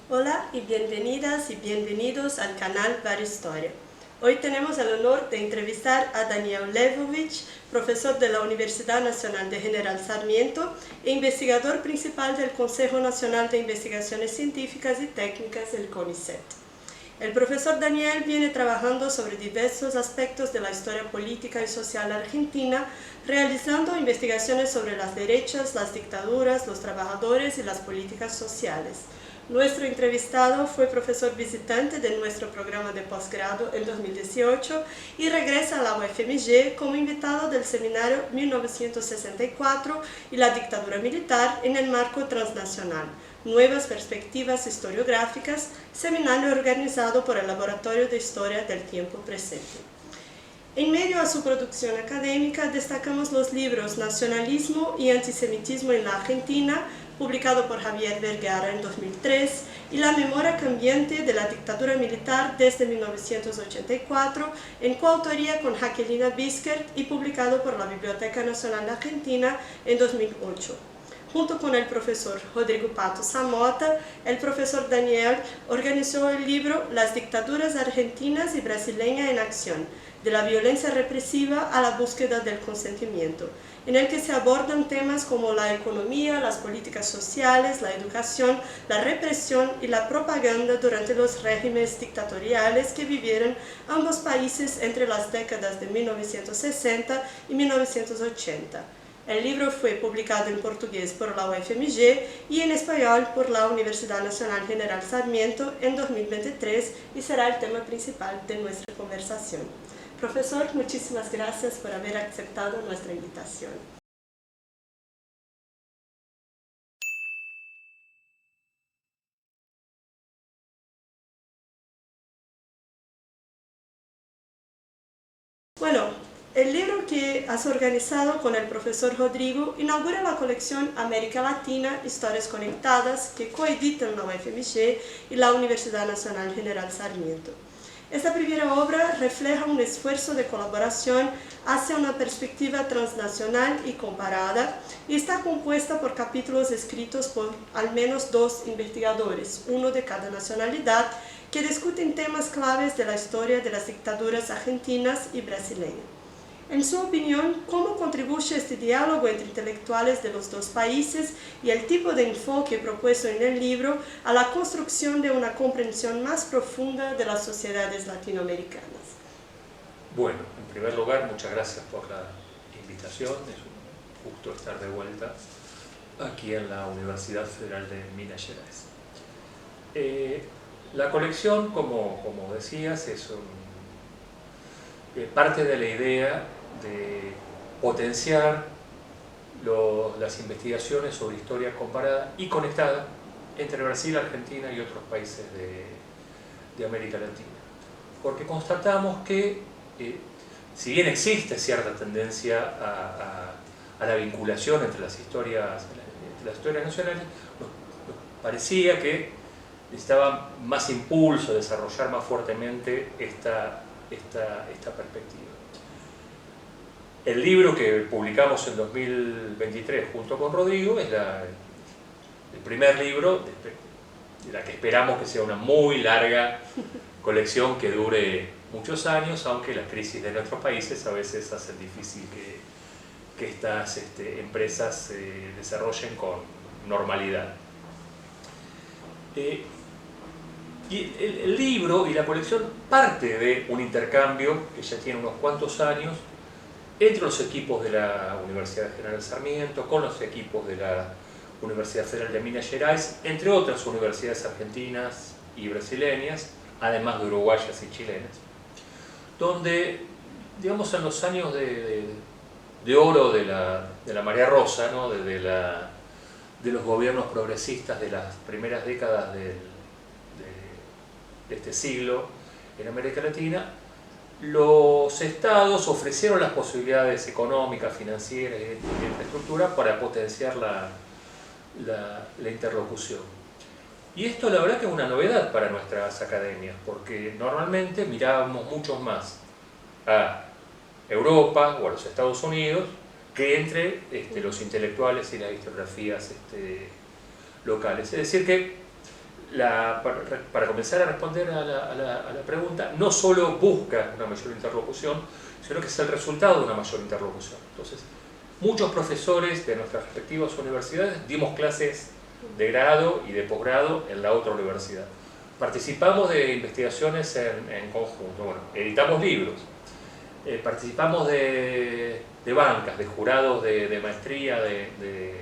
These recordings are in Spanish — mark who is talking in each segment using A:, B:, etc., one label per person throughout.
A: Hola y bienvenidas y bienvenidos al canal Bar Historia. Hoy tenemos el honor de entrevistar a Daniel Levovich, profesor de la Universidad Nacional de General Sarmiento e investigador principal del Consejo Nacional de Investigaciones Científicas y Técnicas, el CONICET. El profesor Daniel viene trabajando sobre diversos aspectos de la historia política y social argentina, realizando investigaciones sobre las derechas, las dictaduras, los trabajadores y las políticas sociales. Nuestro entrevistado fue profesor visitante de nuestro programa de posgrado en 2018 y regresa a la UFMG como invitado del seminario 1964 y la dictadura militar en el marco transnacional, Nuevas Perspectivas Historiográficas, seminario organizado por el Laboratorio de Historia del Tiempo Presente. En medio a su producción académica destacamos los libros Nacionalismo y Antisemitismo en la Argentina, publicado por Javier Vergara en 2003, y La memoria cambiante de la dictadura militar desde 1984, en coautoría con Jacquelina Biskert y publicado por la Biblioteca Nacional Argentina en 2008. Junto con el profesor Rodrigo Pato Samota, el profesor Daniel organizó el libro Las dictaduras argentinas y brasileñas en acción, de la violencia represiva a la búsqueda del consentimiento, en el que se abordan temas como la economía, las políticas sociales, la educación, la represión y la propaganda durante los regímenes dictatoriales que vivieron ambos países entre las décadas de 1960 y 1980. El libro fue publicado en portugués por la UFMG y en español por la Universidad Nacional General Sarmiento en 2023 y será el tema principal de nuestra conversación. Profesor, muchísimas gracias por haber aceptado nuestra invitación. Bueno, el libro que has organizado con el profesor Rodrigo inaugura la colección América Latina, Historias Conectadas, que coeditan la UFMG y la Universidad Nacional General Sarmiento. Esta primera obra refleja un esfuerzo de colaboración hacia una perspectiva transnacional y comparada y está compuesta por capítulos escritos por al menos dos investigadores, uno de cada nacionalidad, que discuten temas claves de la historia de las dictaduras argentinas y brasileñas. En su opinión, ¿cómo contribuye este diálogo entre intelectuales de los dos países y el tipo de enfoque propuesto en el libro a la construcción de una comprensión más profunda de las sociedades latinoamericanas?
B: Bueno, en primer lugar, muchas gracias por la invitación. Es un gusto estar de vuelta aquí en la Universidad Federal de Minas Gerais. La colección, como decías, es parte de la idea de potenciar las investigaciones sobre historia comparada y conectada entre Brasil, Argentina y otros países de América Latina. Porque constatamos que, si bien existe cierta tendencia a la vinculación entre las historias nacionales, nos parecía que necesitaba más impulso, desarrollar más fuertemente esta perspectiva. El libro que publicamos en 2023 junto con Rodrigo es el primer libro de la que esperamos que sea una muy larga colección que dure muchos años, aunque las crisis de nuestros países a veces hacen difícil que estas empresas se desarrollen con normalidad. Y el libro y la colección parte de un intercambio que ya tiene unos cuantos años entre los equipos de la Universidad General Sarmiento, con los equipos de la Universidad Federal de Minas Gerais, entre otras universidades argentinas y brasileñas, además de uruguayas y chilenas, donde, digamos, en los años de oro de la marea rosa, ¿no? de los gobiernos progresistas de las primeras décadas de este siglo en América Latina, los estados ofrecieron las posibilidades económicas, financieras y de infraestructura para potenciar la interlocución. Y esto la verdad que es una novedad para nuestras academias, porque normalmente mirábamos mucho más a Europa o a los Estados Unidos que entre los intelectuales y las historiografías locales. Es decir que para comenzar a responder a la pregunta, no solo busca una mayor interlocución, sino que es el resultado de una mayor interlocución. Entonces, muchos profesores de nuestras respectivas universidades dimos clases de grado y de posgrado en la otra universidad. Participamos de investigaciones en conjunto, bueno, editamos libros, participamos de bancas, de jurados de maestría, de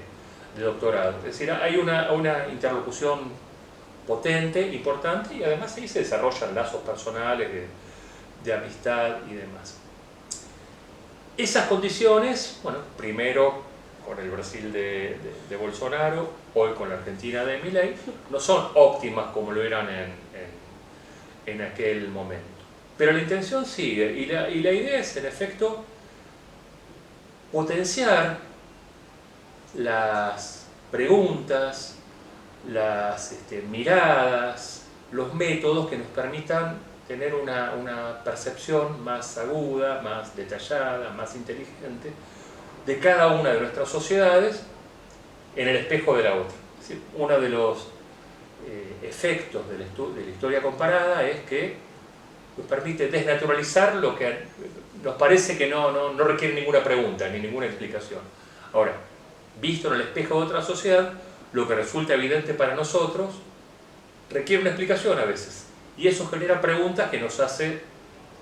B: doctorado. Es decir, hay una interlocución potente, importante, y además ahí se desarrollan lazos personales de amistad y demás. Esas condiciones, bueno, primero con el Brasil de Bolsonaro, hoy con la Argentina de Milei, no son óptimas como lo eran en aquel momento. Pero la intención sigue, y la idea es, en efecto, potenciar las preguntas, las miradas, los métodos que nos permitan tener una percepción más aguda, más detallada, más inteligente de cada una de nuestras sociedades en el espejo de la otra. Es decir, uno de los efectos de la historia comparada es que nos permite desnaturalizar lo que nos parece que no requiere ninguna pregunta ni ninguna explicación. Ahora, visto en el espejo de otra sociedad, lo que resulta evidente para nosotros requiere una explicación a veces. Y eso genera preguntas que nos hace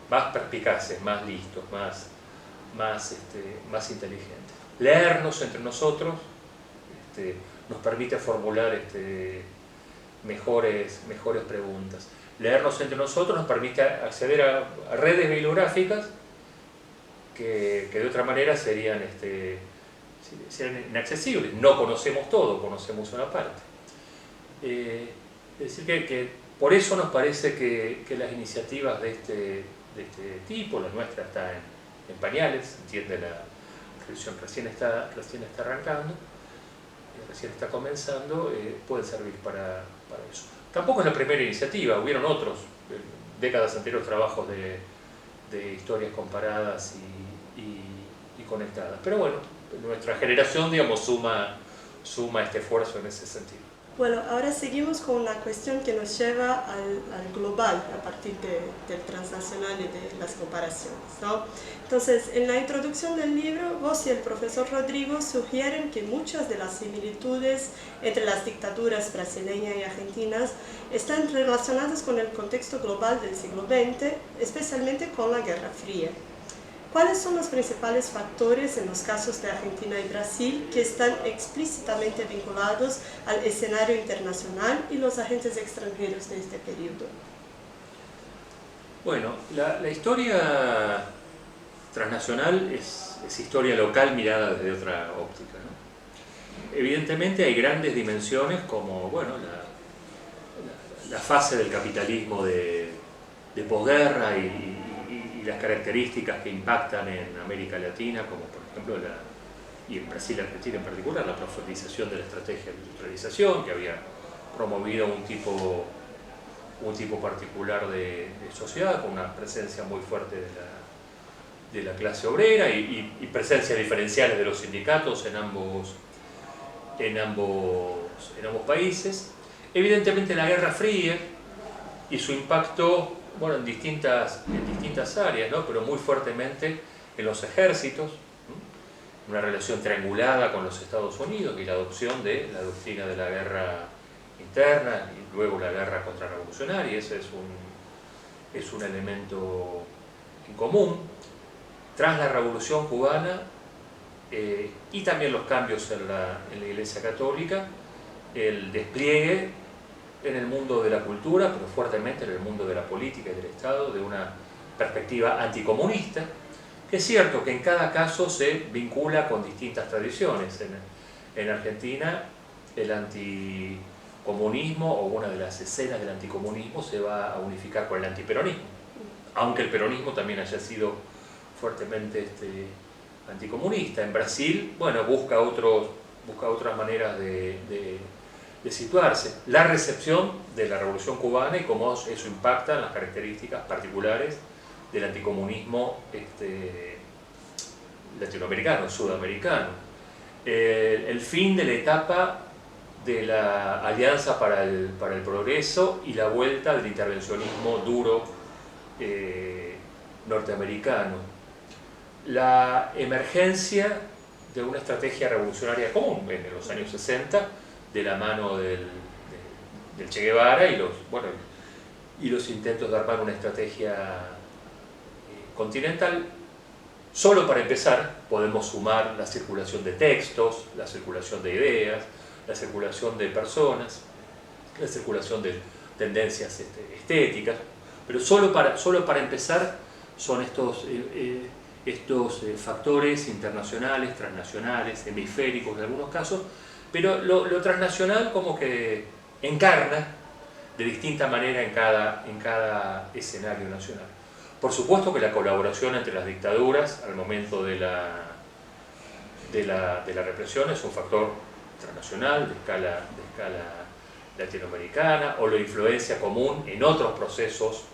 B: más perspicaces, más listos, más inteligentes. Leernos entre nosotros nos permite formular mejores preguntas. Leernos entre nosotros nos permite acceder a redes bibliográficas que de otra manera serían inaccesibles. No conocemos todo, conocemos una parte. Es decir, que por eso nos parece que las iniciativas de este tipo, la nuestra está en pañales, entiende la reflexión, recién está arrancando, recién está comenzando, pueden servir para eso. Tampoco es la primera iniciativa, hubieron otros, décadas anteriores, trabajos de historias comparadas y conectadas. Pero bueno, nuestra generación, digamos, suma este esfuerzo en ese sentido.
A: Bueno, ahora seguimos con una cuestión que nos lleva al global a partir del transnacional y de las comparaciones, ¿no? Entonces, en la introducción del libro, vos y el profesor Rodrigo sugieren que muchas de las similitudes entre las dictaduras brasileñas y argentinas están relacionadas con el contexto global del siglo XX, especialmente con la Guerra Fría. ¿Cuáles son los principales factores en los casos de Argentina y Brasil que están explícitamente vinculados al escenario internacional y los agentes extranjeros de este periodo?
B: Bueno, la historia transnacional es historia local mirada desde otra óptica, ¿no? Evidentemente hay grandes dimensiones como, bueno, la fase del capitalismo de posguerra y las características que impactan en América Latina, como por ejemplo, y en Brasil y Argentina en particular, la profundización de la estrategia de industrialización, que había promovido un tipo particular de sociedad, con una presencia muy fuerte de la clase obrera y presencias diferenciales de los sindicatos en ambos países. Evidentemente la Guerra Fría y su impacto, bueno, en distintas áreas, ¿no? Pero muy fuertemente en los ejércitos, una relación triangulada con los Estados Unidos y la adopción de la doctrina de la guerra interna y luego la guerra contrarrevolucionaria. Ese es un elemento en común. Tras la Revolución Cubana y también los cambios en la Iglesia Católica, el despliegue en el mundo de la cultura, pero fuertemente en el mundo de la política y del Estado, de una perspectiva anticomunista, que es cierto que en cada caso se vincula con distintas tradiciones. En Argentina el anticomunismo, o una de las escenas del anticomunismo, se va a unificar con el antiperonismo, aunque el peronismo también haya sido fuertemente anticomunista. En Brasil, bueno, busca otras maneras de situarse. La recepción de la Revolución Cubana y cómo eso impacta en las características particulares del anticomunismo latinoamericano, sudamericano. El fin de la etapa de la Alianza para el Progreso y la vuelta del intervencionismo duro norteamericano. La emergencia de una estrategia revolucionaria común en los años 60, de la mano del Che Guevara y los intentos de armar una estrategia continental. Solo para empezar podemos sumar la circulación de textos, la circulación de ideas, la circulación de personas, la circulación de tendencias estéticas, pero solo para empezar son estos factores internacionales, transnacionales, hemisféricos en algunos casos, pero lo transnacional como que encarna de distinta manera en cada escenario nacional. Por supuesto que la colaboración entre las dictaduras al momento de la represión es un factor transnacional, de escala latinoamericana, o la influencia común en otros procesos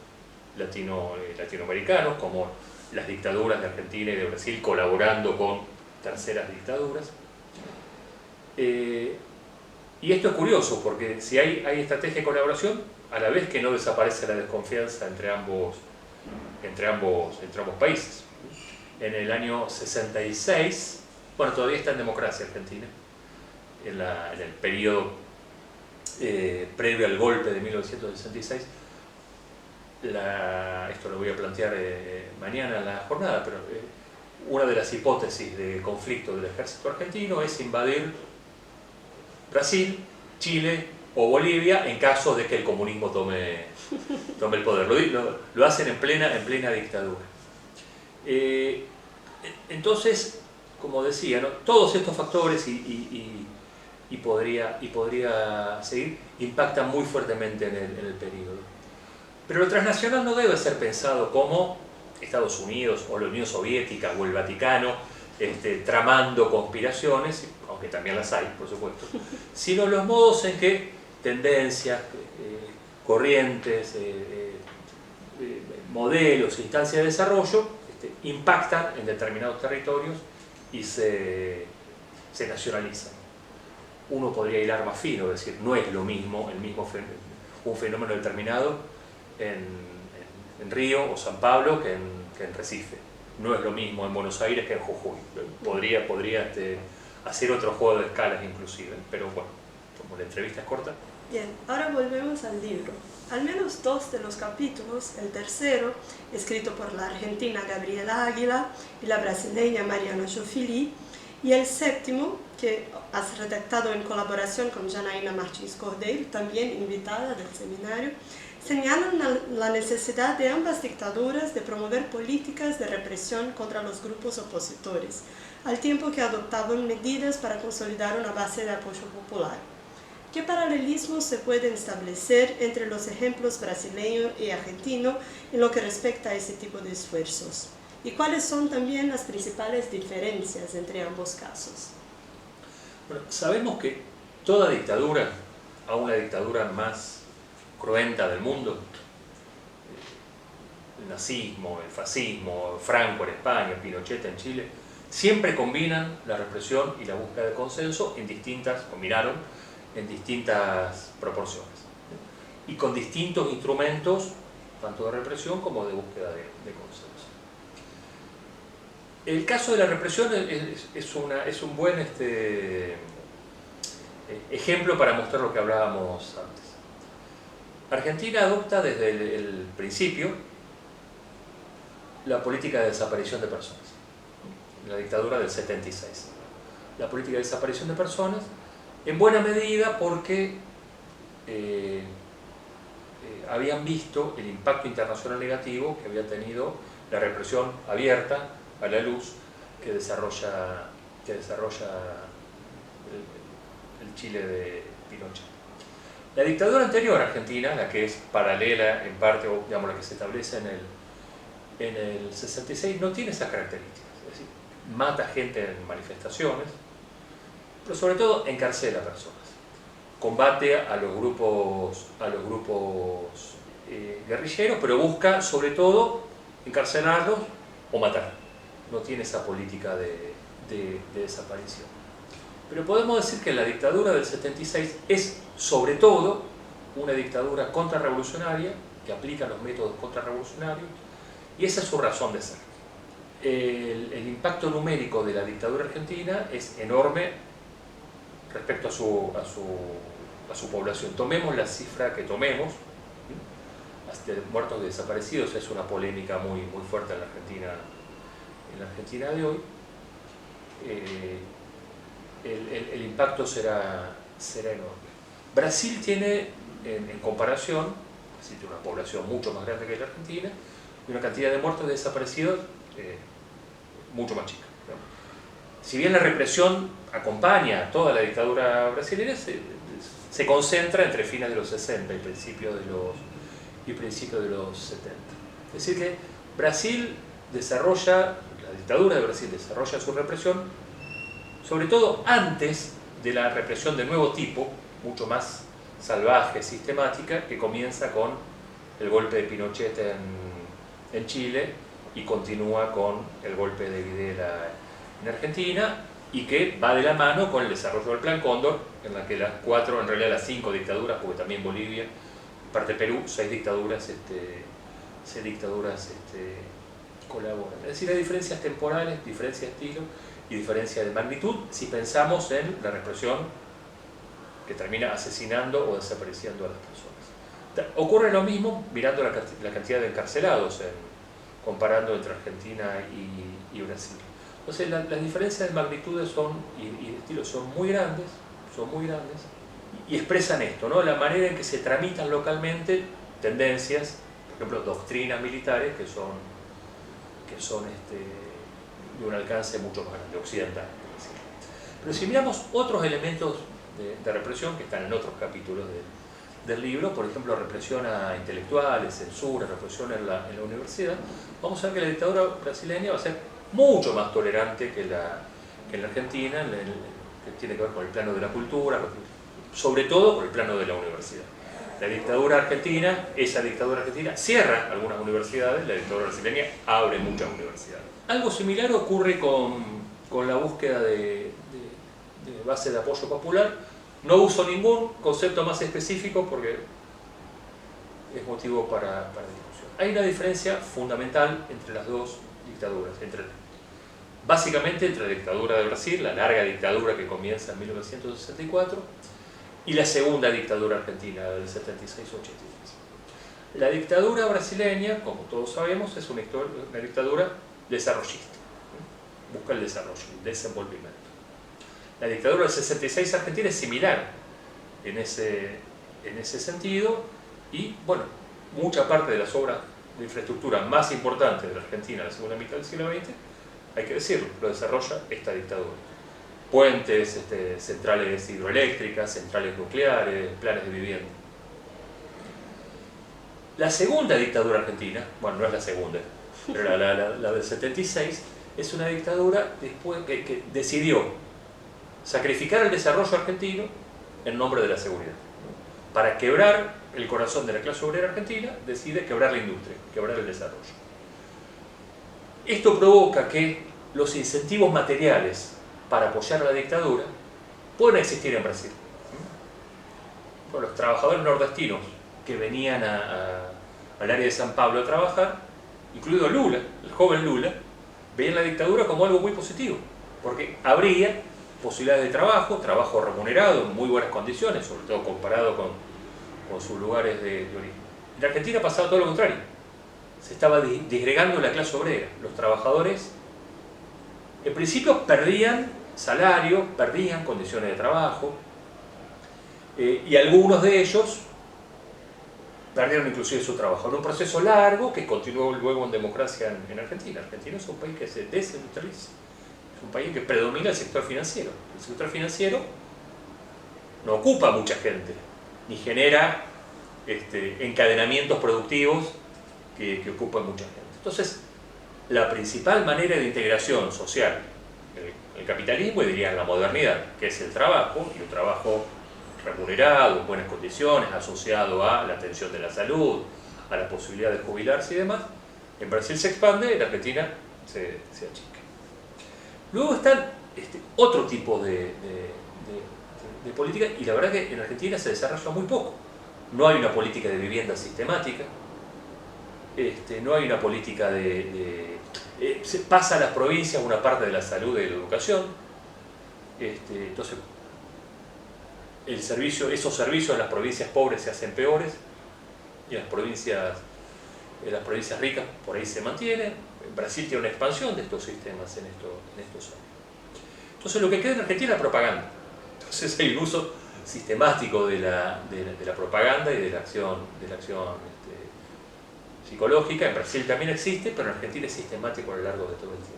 B: latinoamericanos, como las dictaduras de Argentina y de Brasil colaborando con terceras dictaduras. Y esto es curioso, porque si hay estrategia de colaboración, a la vez que no desaparece la desconfianza entre ambos países. En el año 66, bueno, todavía está en democracia Argentina, en el periodo previo al golpe de 1966, esto lo voy a plantear mañana en la jornada, pero una de las hipótesis de conflicto del ejército argentino es invadir Brasil, Chile o Bolivia en caso de que el comunismo tome el poder. Lo hacen en plena dictadura. Entonces, como decía, ¿no?, todos estos factores y podría seguir, impactan muy fuertemente en el periodo. Pero lo transnacional no debe ser pensado como Estados Unidos o la Unión Soviética o el Vaticano tramando conspiraciones, aunque también las hay, por supuesto, sino los modos en que tendencias, corrientes, modelos, instancias de desarrollo impactan en determinados territorios y se nacionalizan. Uno podría hilar más fino, es decir, no es lo mismo un fenómeno determinado en Río o San Pablo que en Recife. No es lo mismo en Buenos Aires que en Jujuy. Podría hacer otro juego de escalas inclusive, pero bueno, como la entrevista es corta.
A: Bien, ahora volvemos al libro. Al menos 2 de los capítulos, el tercero, escrito por la argentina Gabriela Águila y la brasileña Mariana Jofili, y el séptimo, que has redactado en colaboración con Janaína Martins Cordeiro, también invitada del seminario, señalan la necesidad de ambas dictaduras de promover políticas de represión contra los grupos opositores, al tiempo que adoptaban medidas para consolidar una base de apoyo popular. ¿Qué paralelismos se pueden establecer entre los ejemplos brasileño y argentino en lo que respecta a ese tipo de esfuerzos? ¿Y cuáles son también las principales diferencias entre ambos casos?
B: Bueno, sabemos que toda dictadura, aún la dictadura más cruenta del mundo, el nazismo, el fascismo, Franco en España, Pinochet en Chile, siempre combinan la represión y la búsqueda de consenso combinaron en distintas proporciones y con distintos instrumentos, tanto de represión como de búsqueda de consenso. El caso de la represión es un buen ejemplo para mostrar lo que hablábamos antes. Argentina adopta desde el principio la política de desaparición de personas, la dictadura del 76. La política de desaparición de personas, en buena medida porque habían visto el impacto internacional negativo que había tenido la represión abierta a la luz que desarrolla el Chile de Pinochet. La dictadura anterior a Argentina, la que es paralela en parte, o digamos la que se establece en el 66, no tiene esas características. Es decir, mata gente en manifestaciones, pero sobre todo encarcela personas. Combate a los grupos guerrilleros, pero busca sobre todo encarcelarlos o matar. No tiene esa política de desaparición. Pero podemos decir que la dictadura del 76 es sobre todo una dictadura contrarrevolucionaria que aplica los métodos contrarrevolucionarios, y esa es su razón de ser. El impacto numérico de la dictadura argentina es enorme respecto a su población. Tomemos la cifra que tomemos, muertos y desaparecidos, es una polémica muy fuerte en la Argentina de hoy. El impacto será enorme. Brasil tiene, en comparación, tiene una población mucho más grande que la Argentina y una cantidad de muertos y desaparecidos mucho más chica, ¿no? Si bien la represión acompaña toda la dictadura brasileña, se concentra entre fines de los 60 y principios de los 70. Es decir que la dictadura de Brasil desarrolla su represión sobre todo antes de la represión de nuevo tipo, mucho más salvaje, sistemática, que comienza con el golpe de Pinochet en Chile y continúa con el golpe de Videla en Argentina, y que va de la mano con el desarrollo del Plan Cóndor, en la que las 5 dictaduras, porque también Bolivia, parte Perú, 6 dictaduras, colaboran. Es decir, hay diferencias temporales, diferencias de estilo y diferencia de magnitud si pensamos en la represión que termina asesinando o desapareciendo a las personas. Ocurre lo mismo mirando la cantidad de encarcelados, comparando entre Argentina y Brasil. Entonces las diferencias de magnitudes y de estilo son muy grandes y expresan esto, ¿no? La manera en que se tramitan localmente tendencias, por ejemplo, doctrinas militares que son de un alcance mucho más grande, occidental. Pero si miramos otros elementos de represión que están en otros capítulos del libro, por ejemplo, represión a intelectuales, censura, represión en la universidad, vamos a ver que la dictadura brasileña va a ser mucho más tolerante que en la Argentina, que tiene que ver con el plano de la cultura, sobre todo con el plano de la universidad. La dictadura argentina, cierra algunas universidades, la dictadura brasileña abre muchas universidades. Algo similar ocurre con la búsqueda de base de apoyo popular. No uso ningún concepto más específico porque es motivo para discusión. Hay una diferencia fundamental entre las dos dictaduras, básicamente entre la dictadura de Brasil, la larga dictadura que comienza en 1964, y la segunda dictadura argentina del 76-83. La dictadura brasileña, como todos sabemos, es una dictadura desarrollista. Busca el desarrollo, el desenvolvimiento. La dictadura del 66 argentina es similar en ese sentido, y bueno, mucha parte de las obras de infraestructura más importantes de la Argentina en la segunda mitad del siglo XX, hay que decirlo, lo desarrolla esta dictadura. Puentes, centrales hidroeléctricas, centrales nucleares, planes de vivienda. La segunda dictadura argentina, bueno, no es la segunda, pero la del 76, es una dictadura que decidió sacrificar el desarrollo argentino en nombre de la seguridad. Para quebrar el corazón de la clase obrera argentina, decide quebrar la industria, quebrar el desarrollo. Esto provoca que los incentivos materiales para apoyar a la dictadura pueden existir en Brasil. Los trabajadores nordestinos que venían al área de San Pablo a trabajar, incluido Lula, el joven Lula, veían la dictadura como algo muy positivo, porque habría posibilidades de trabajo remunerado en muy buenas condiciones, sobre todo comparado con sus lugares de origen. En Argentina pasaba todo lo contrario. Se estaba disgregando la clase obrera. Los trabajadores, en principio, perdían salario, perdían condiciones de trabajo, y algunos de ellos perdieron inclusive su trabajo. En un proceso largo que continuó luego en democracia en Argentina. Argentina es un país que se desindustrializa. Es un país que predomina el sector financiero. El sector financiero no ocupa mucha gente, ni genera encadenamientos productivos que ocupan mucha gente. Entonces, la principal manera de integración social, el capitalismo, y dirían la modernidad, que es el trabajo, y un trabajo remunerado, en buenas condiciones, asociado a la atención de la salud, a la posibilidad de jubilarse y demás, en Brasil se expande, en Argentina se achica. Luego están otro tipo de política, y la verdad que en Argentina se desarrolla muy poco. No hay una política de vivienda sistemática, no hay una política se pasa a las provincias una parte de la salud y de la educación, entonces esos servicios en las provincias pobres se hacen peores, y en las provincias ricas por ahí se mantienen. Brasil tiene una expansión de estos sistemas en estos años. Entonces lo que queda en Argentina es la propaganda. Entonces hay un uso sistemático de la propaganda y de la acción psicológica. En Brasil también existe, pero en Argentina es sistemático a lo largo de todo el tiempo.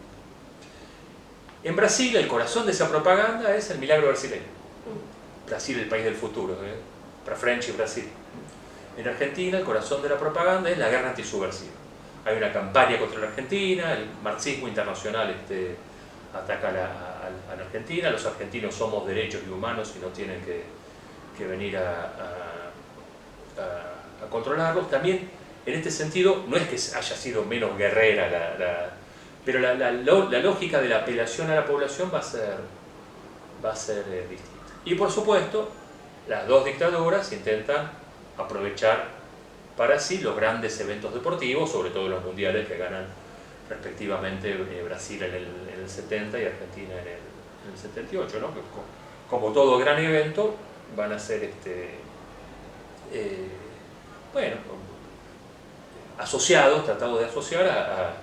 B: En Brasil el corazón de esa propaganda es el milagro brasileño. Brasil, el país del futuro, para French y Brasil. En Argentina el corazón de la propaganda es la guerra antisubversiva. Hay una campaña contra la Argentina, el marxismo internacional ataca a la Argentina, los argentinos somos derechos y humanos y no tienen que venir a controlarlos. También en este sentido no es que haya sido menos guerrera, pero la lógica de la apelación a la población va a ser distinta. Y por supuesto, las dos dictaduras intentan aprovechar para sí los grandes eventos deportivos, sobre todo los mundiales que ganan respectivamente Brasil en el 70 y Argentina en el 78, ¿no? Que como todo gran evento van a ser asociados, tratados de asociar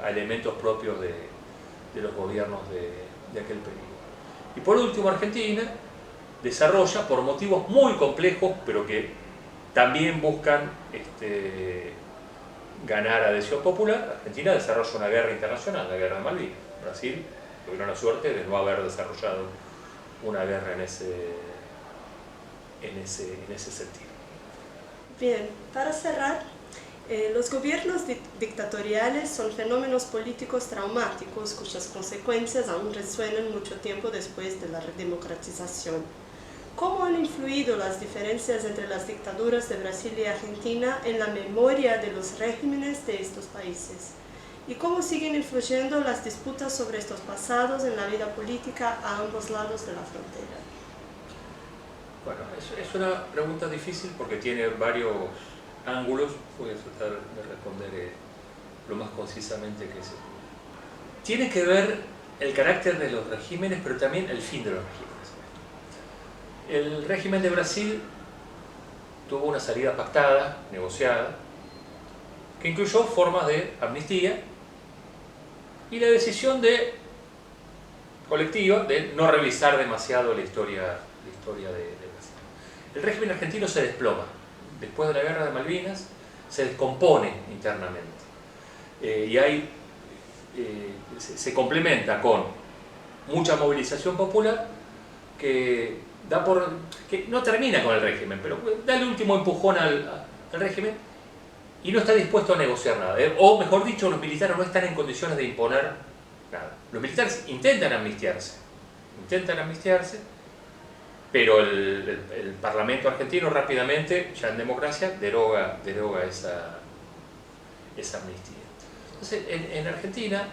B: a elementos propios de los gobiernos de aquel periodo. Y por último, Argentina desarrolla, por motivos muy complejos, pero que también buscan ganar adhesión popular, Argentina desarrolla una guerra internacional, la guerra de Malvinas. Brasil tuvieron la suerte de no haber desarrollado una guerra en ese sentido.
A: Bien, para cerrar, los gobiernos dictatoriales son fenómenos políticos traumáticos cuyas consecuencias aún resuenan mucho tiempo después de la redemocratización. ¿Cómo han influido las diferencias entre las dictaduras de Brasil y Argentina en la memoria de los regímenes de estos países? ¿Y cómo siguen influyendo las disputas sobre estos pasados en la vida política a ambos lados de la frontera?
B: Bueno, es una pregunta difícil porque tiene varios ángulos. Voy a tratar de responder lo más concisamente que se pueda. Tiene que ver el carácter de los regímenes, pero también el fin de los regímenes. El régimen de Brasil tuvo una salida pactada, negociada, que incluyó formas de amnistía y la decisión colectiva de no revisar demasiado la historia de Brasil. El régimen argentino se desploma. Después de la guerra de Malvinas se descompone internamente y se complementa con mucha movilización popular que no termina con el régimen, pero da el último empujón al régimen y no está dispuesto a negociar nada. O mejor dicho, los militares no están en condiciones de imponer nada. Los militares intentan amnistiarse, pero el Parlamento argentino rápidamente, ya en democracia, deroga esa amnistía. Entonces, en Argentina,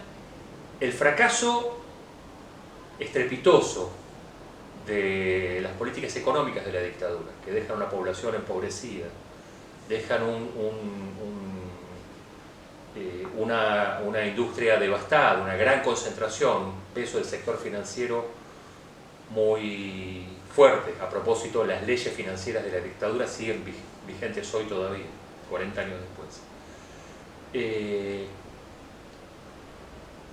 B: el fracaso estrepitoso de las políticas económicas de la dictadura, que dejan una población empobrecida, dejan una industria devastada, una gran concentración, un peso del sector financiero muy fuerte. A propósito, las leyes financieras de la dictadura siguen vigentes hoy todavía, 40 años después.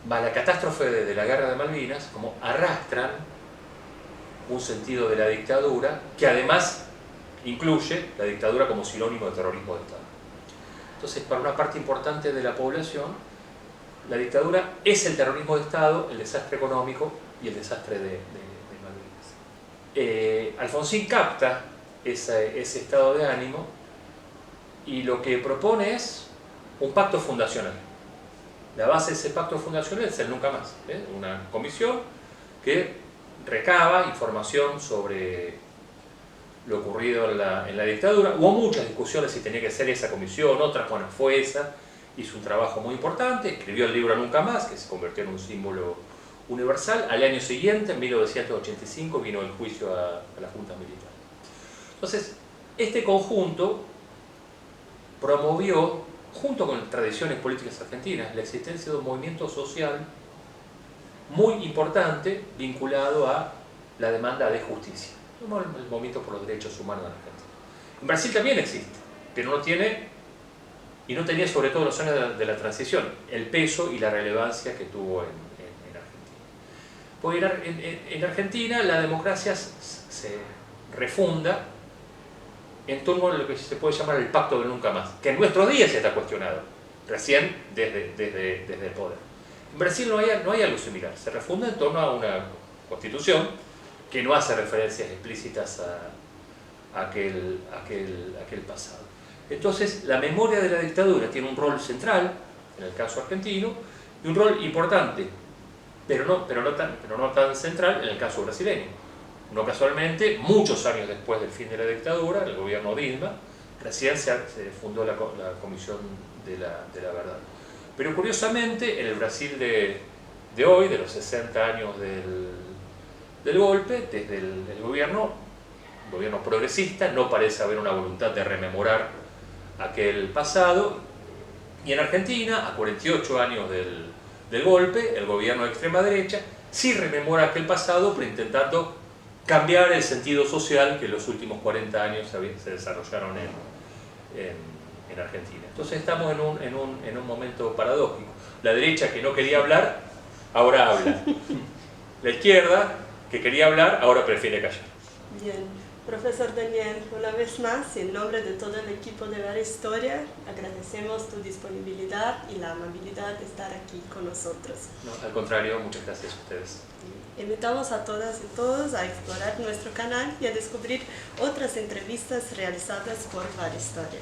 B: Más la catástrofe de la guerra de Malvinas, como arrastran un sentido de la dictadura que además incluye la dictadura como sinónimo de terrorismo de Estado. Entonces, para una parte importante de la población, la dictadura es el terrorismo de Estado, el desastre económico y el desastre de Malvinas. Alfonsín capta ese estado de ánimo y lo que propone es un pacto fundacional. La base de ese pacto fundacional es el nunca más, una comisión que recaba información sobre lo ocurrido en la dictadura. Hubo muchas discusiones si tenía que ser esa comisión, otras, bueno, fue esa. Hizo un trabajo muy importante, escribió el libro Nunca Más, que se convirtió en un símbolo universal. Al año siguiente, en 1985, vino el juicio a la Junta Militar. Entonces, este conjunto promovió, junto con tradiciones políticas argentinas, la existencia de un movimiento social muy importante vinculado a la demanda de justicia, como el movimiento por los derechos humanos en Argentina. En Brasil también existe, pero no tiene, y no tenía sobre todo en los años de la transición, el peso y la relevancia que tuvo en Argentina. Porque en Argentina la democracia se refunda en torno a lo que se puede llamar el pacto de nunca más, que en nuestros días ya está cuestionado, recién desde el poder. En Brasil no hay algo similar, se refunda en torno a una constitución que no hace referencias explícitas a aquel pasado. Entonces, la memoria de la dictadura tiene un rol central, en el caso argentino, y un rol importante, pero no tan central en el caso brasileño. No casualmente, muchos años después del fin de la dictadura, el gobierno Dilma, recién se fundó la Comisión de la Verdad. Pero curiosamente, en el Brasil de hoy, de los 60 años del golpe, desde el gobierno progresista, no parece haber una voluntad de rememorar aquel pasado. Y en Argentina, a 48 años del golpe, el gobierno de extrema derecha sí rememora aquel pasado, pero intentando cambiar el sentido social que en los últimos 40 años se desarrollaron en Argentina. Entonces estamos en un momento paradójico. La derecha, que no quería hablar, ahora habla. La izquierda, que quería hablar, ahora prefiere callar.
A: Bien, profesor Daniel, una vez más, en nombre de todo el equipo de VariHistoria, agradecemos tu disponibilidad y la amabilidad de estar aquí con nosotros.
B: No, al contrario, muchas gracias a ustedes.
A: Invitamos a todas y todos a explorar nuestro canal y a descubrir otras entrevistas realizadas por VariHistoria.